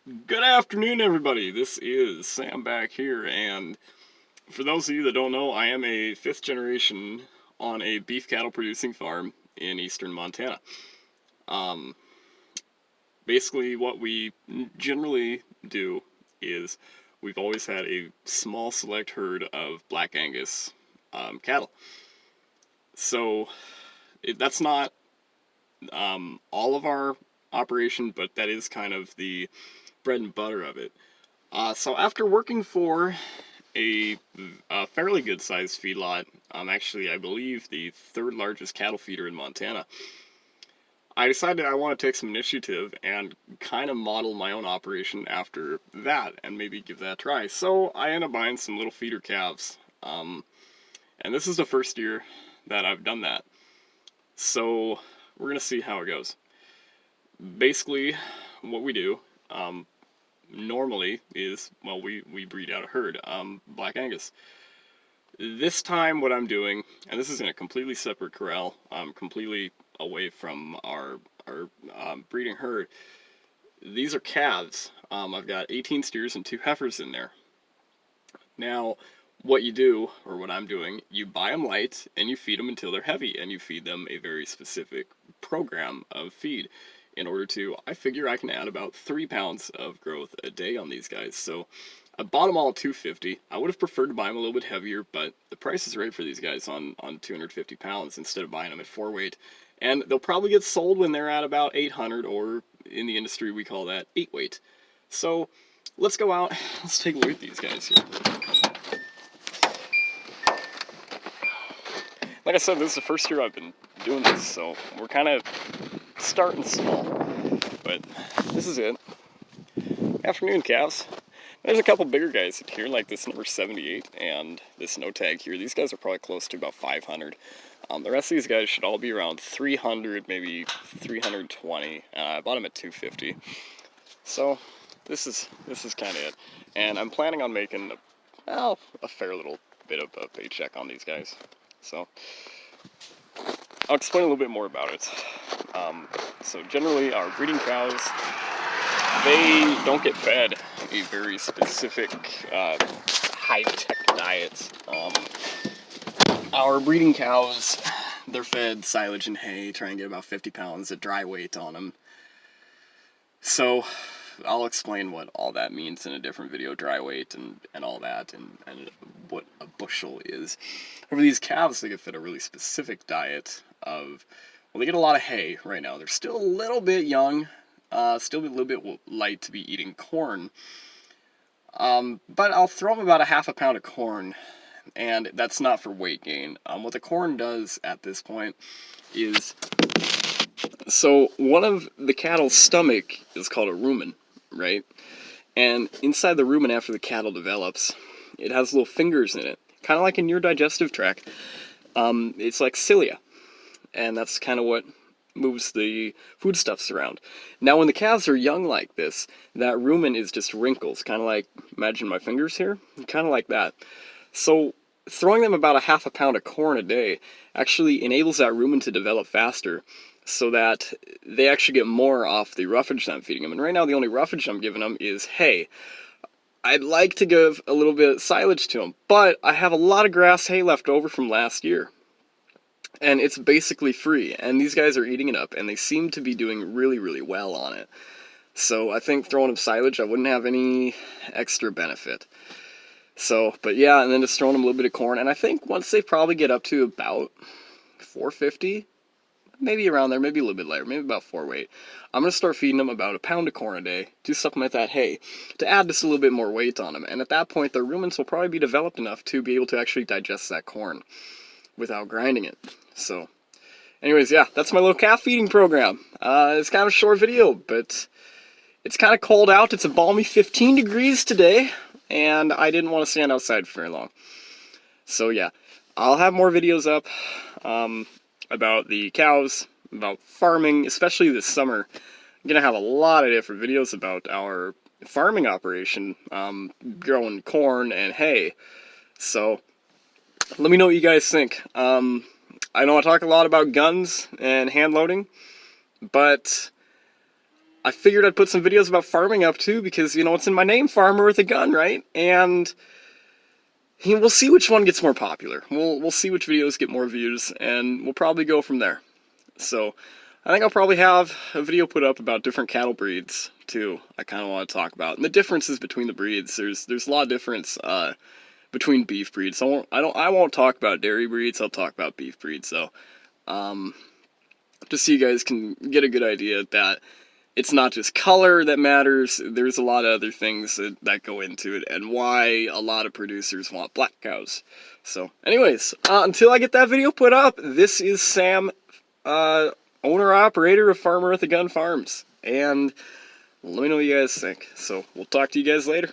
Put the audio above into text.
Good afternoon, everybody. This is Sam back here, and for those of you that don't know, I am a fifth generation on a beef cattle producing farm in eastern Montana. Um, Basically, what we generally do is we've always had a small select herd of Black Angus cattle. So that's not all of our operation, but that is kind of the bread and butter of it. So after working for a fairly good sized feedlot, actually I believe the third largest cattle feeder in Montana, I decided I want to take some initiative and kind of model my own operation after that and maybe give that a try. So I ended up buying some little feeder calves, and this is the first year that I've done that. So we're going to see how it goes. Basically, what we do, normally is, well, we breed out a herd, Black Angus. This time what I'm doing, and this is in a completely separate corral, completely away from our breeding herd, these are calves. I've got 18 steers and 2 heifers in there. Now, what you do, or what I'm doing, you buy them light and you feed them until they're heavy, and you feed them a very specific program of feed in order to, I figure I can add about 3 pounds of growth a day on these guys. So I bought them all at $250. I would have preferred to buy them a little bit heavier, but the price is right for these guys on 250 pounds instead of buying them at 4 weight. And they'll probably get sold when they're at about 800, or in the industry we call that 8 weight. So let's go out, let's take a look at these guys here. Like I said, this is the first year I've been doing this, so we're kind of starting small, but this is it. Afternoon, calves. There's a couple bigger guys here, like this number 78 and this no tag here. These guys are probably close to about 500. The rest of these guys should all be around 300, maybe 320. I bought them at 250. So this is kind of it. And I'm planning on making a fair little bit of a paycheck on these guys. So I'll explain a little bit more about it. So generally our breeding cows, they don't get fed a very specific high-tech diet. Our breeding cows, they're fed silage and hay, try and get about 50 pounds of dry weight on them. So I'll explain what all that means in a different video, dry weight and all that, and what a bushel is. For these calves, they get fed a really specific diet of, well, they get a lot of hay right now. They're still a little bit young, still a little bit light to be eating corn. But I'll throw them about a half a pound of corn, and that's not for weight gain. What the corn does at this point is, so one of the cattle's stomach is called a rumen, right? And inside the rumen, after the cattle develops, it has little fingers in it, kind of like in your digestive tract. It's like cilia, and that's kind of what moves the foodstuffs around. Now, when the calves are young like this, that rumen is just wrinkles, kind of like, imagine my fingers here, kind of like that. So throwing them about a half a pound of corn a day actually enables that rumen to develop faster, so that they actually get more off the roughage that I'm feeding them. And right now the only roughage I'm giving them is hay. I'd like to give a little bit of silage to them, but I have a lot of grass hay left over from last year. And it's basically free, and these guys are eating it up, and they seem to be doing really, really well on it. So I think throwing them silage, I wouldn't have any extra benefit. So, but yeah, and then just throwing them a little bit of corn, and I think once they probably get up to about 450, maybe around there, maybe a little bit lighter, maybe about 4 weight, I'm going to start feeding them about a pound of corn a day to supplement that hay, to add just a little bit more weight on them. And at that point, their rumens will probably be developed enough to be able to actually digest that corn without grinding it. So anyways, yeah, that's my little calf feeding program. It's kind of a short video, but it's kind of cold out. It's a balmy 15 degrees today, and I didn't want to stand outside for very long. So yeah, I'll have more videos up about the cows, about farming, especially this summer. I'm going to have a lot of different videos about our farming operation, growing corn and hay. So let me know what you guys think. I know I talk a lot about guns and hand loading, but I figured I'd put some videos about farming up too, because, you know, it's in my name, Farmer with a Gun, right? And we'll see which one gets more popular. We'll see which videos get more views, and we'll probably go from there. So I think I'll probably have a video put up about different cattle breeds too. I kind of want to talk about and the differences between the breeds. There's a lot of difference between beef breeds. So I won't talk about dairy breeds. I'll talk about beef breeds. So just so you guys can get a good idea that it's not just color that matters. There's a lot of other things that go into it, and why a lot of producers want black cows. So anyways, until I get that video put up, this is Sam, owner-operator of Farmer with a Gun Farms. And let me know what you guys think. So we'll talk to you guys later.